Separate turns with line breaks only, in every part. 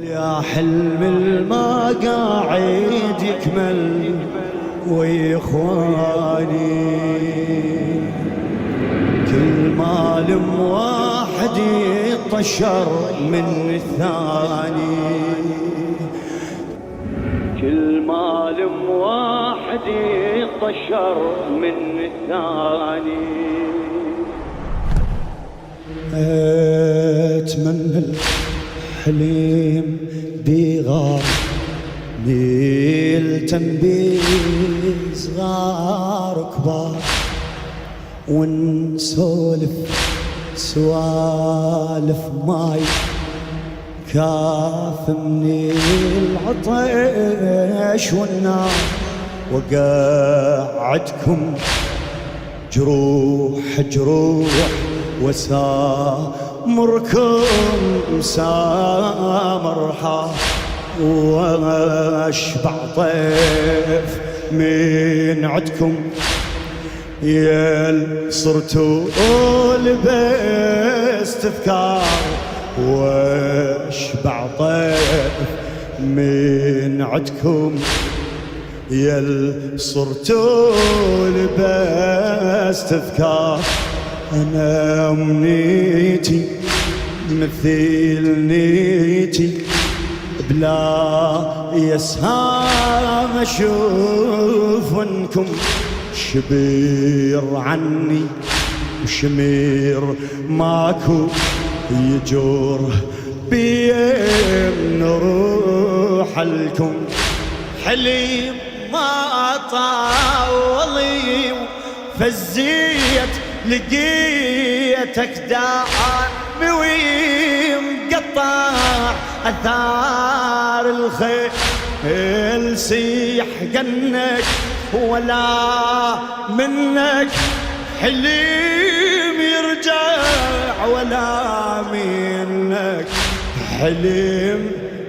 يا حلم الما قاعد يكمل ويا اخواني، كل مال واحد يطشر من الثاني، كل مال واحد يطشر من الثاني. اتمنى الحليم بيغار نيلتم صغار كبار، ونسولف سوالف ماي كاثمني العطش والنار، وقعدكم جروح جروح وسامركم سامرها، واشبع طيف من عدكم يل صرتوا لبس تذكار، واشبع طيف من عدكم يل صرتوا لبس تذكار. أنا أمنيتي مثل نيتي بلا يسهام أشوف أنكم شبير عني وشمير ماكو يجور بين نروح لكم. حليم ما طاولي فزيت لقيتك داعم ومقطع أثار الخيل سيح جنك ولا منك حليم يرجع ولا منك حليم.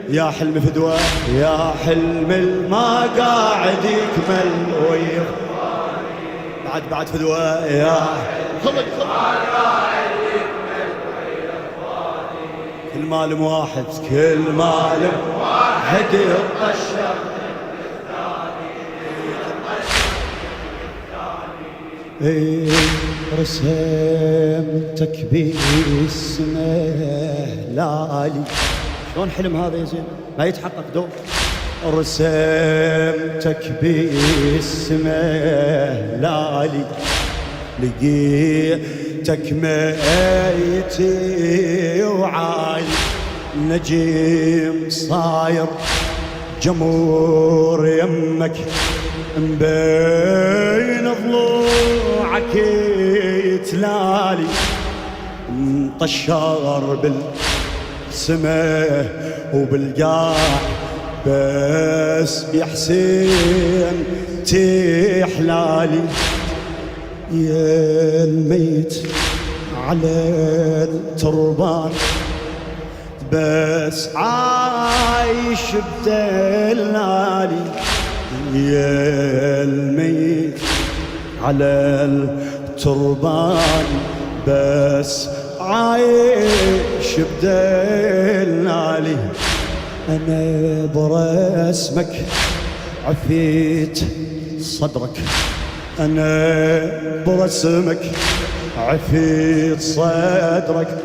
يا حلم فدوى يا حلم الما قاعد يكمل ويا بعد فدوى يا خلق كل مال واحد كل مال واحد يطشر رسمتك باسمه لالي. شلون حلم هذا يا زين ما يتحقق دور؟ رسمتك باسمه لالي، لقيتك ميتي وعاي نجيم صاير جمهور يمك مبين ضلوعك يتلالي، مطشر بالسماء وبالقاع بس يا حسين تحلالي. يا الميت على التربان بس عايش بدلالي، يا الميت على التربان بس عايش بدلالي. أنا برسمك عفيت صدرك، أنا برسمك عفيت صدرك،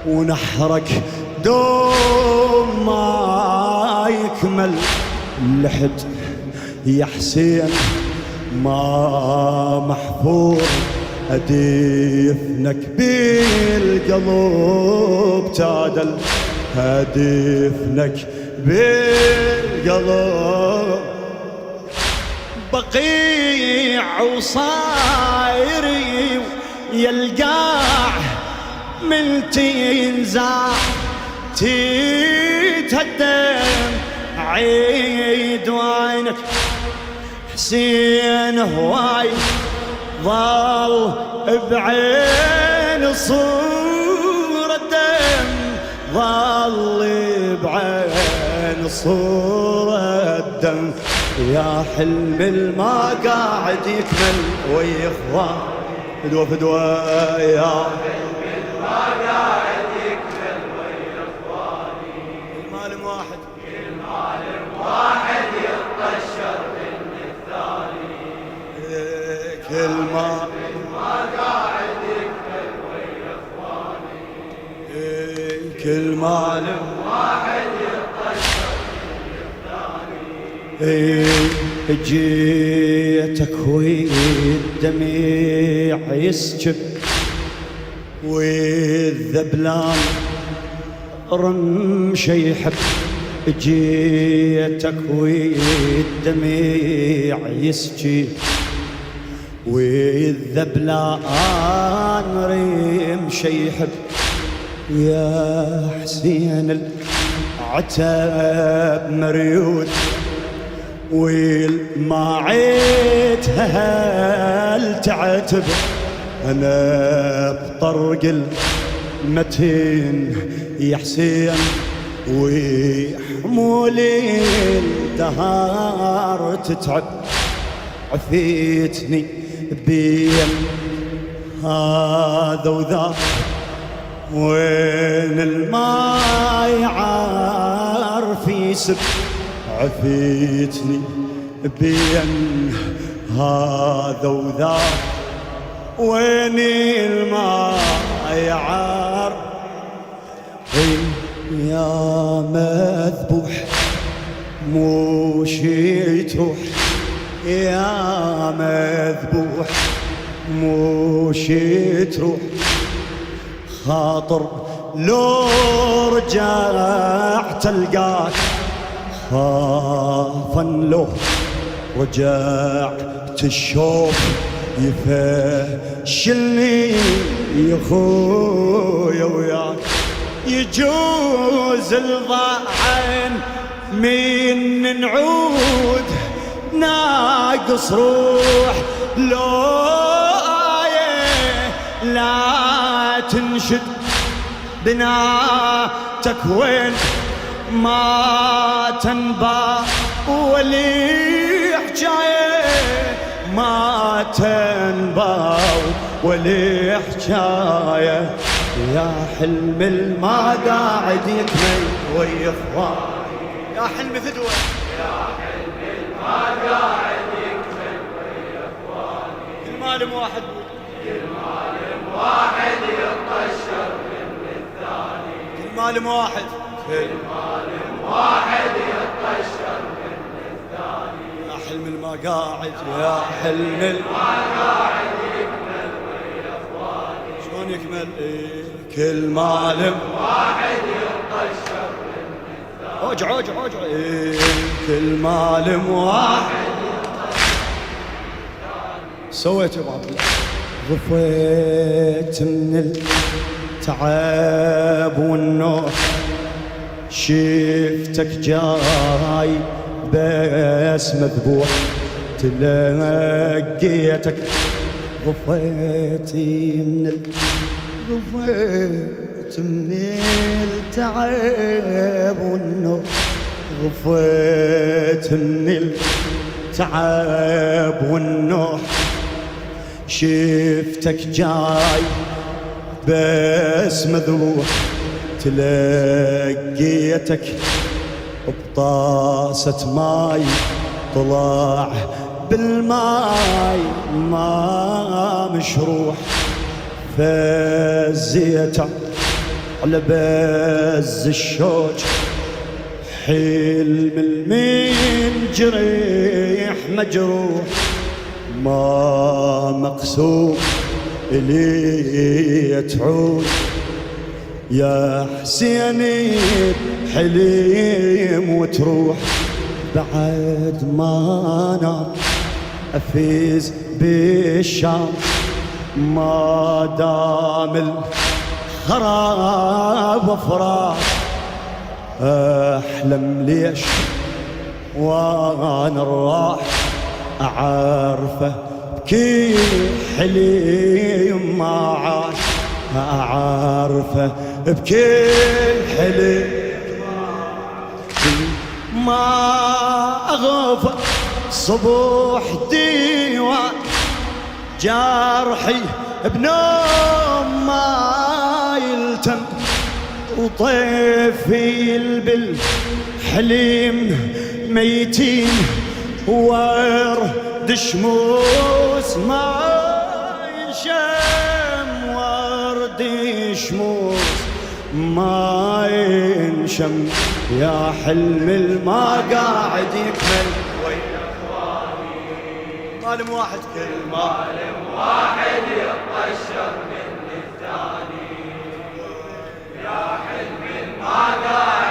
ونحرك دوم ما يكمل لحد يا حسين ما محفور أدفنك بالقلب تعدل، أدفنك بالقلب بقيع وصايري يلقاع من تنزع تتهدم عيد وعينك حسين هواي ظل بعين صورة دم، ظل بعين صورة دم. يا حلم الما قاعد يكمل ويا اخوان فدوى فدوى يا حلم الما قاعد يكمل ويا اخواني. كل معلم
واحد يطشر الثاني.
جيتك والدمع يسكب والذبلان رمش يحب. جيتك والدمع يسكب والذبلان رمش يحب. يا حسين العتاب مريود والما عيتها هل تعتب. أنا بطرق المتين يا حسين وحمولي الدهار تتعب. عفيتني بين هذا وذا وين الماي عارف يسب. عفيتني بين هذا وذا وين الماي عارف. يا مذبوح مو شي تروح. يا مذبوح مو شي تروح. خاطر لو رجعت القاك خافا لو رجعت الشوق يفشلني يا خويا وياك. يجوز الضعن من نعود ناقص روح لو آية لا تنشد بناتك وين ما تنبا ولي حجاية ما تنبا ولي حجاية. يا حلم الما قاعد يكمل ويا اخواني. يا حلم فدوة
يا حلم الما قاعد يكمل ويا اخواني.
كل معلم واحد
كل معلم واحد يطشر من الثاني.
كل معلم واحد
كل معلم واحد يطشر من الثاني.
يا حلم الما قاعد يا حلم
ما قاعد يكمل ويا اخواني.
شلون يكمل؟ كل معلم
واحد يطشر من الثاني.
اوجع اوجع اوجع. كل معلم واحد سويت يا ابو عبد الله. غفيت من التعب والنوح شفتك جاي بس مذبوح تلقيتك. غفيت من التعب والنوح. غفيت من التعب والنوح شفتك جاي بس مذبوح تلقيتك بطاسة ماي طلع بالماي ما مشروح. فزيت على بز الشوج حلم المين جريح مجروح. ما مقسوم إلي تعود يا حسيني حليم وتروح. بعد ما نام أفيز بالشام ما دام الخراب وفراش. أحلم ليش وانا الراح أعرفه بكل حليم ما عاش. أعرفه بكل حليم ما أغفى صبوح ديوان جرحي بنوم ما يلتم. وطيفي بالحليم ميتين ورد شموس ما ينشم. ورد شموس ما مشم يا حلم الما قاعد يكمل ويا اخواني. مالم واحد كل
مالم واحد يطشر من الثاني، يا حلم ما قاعد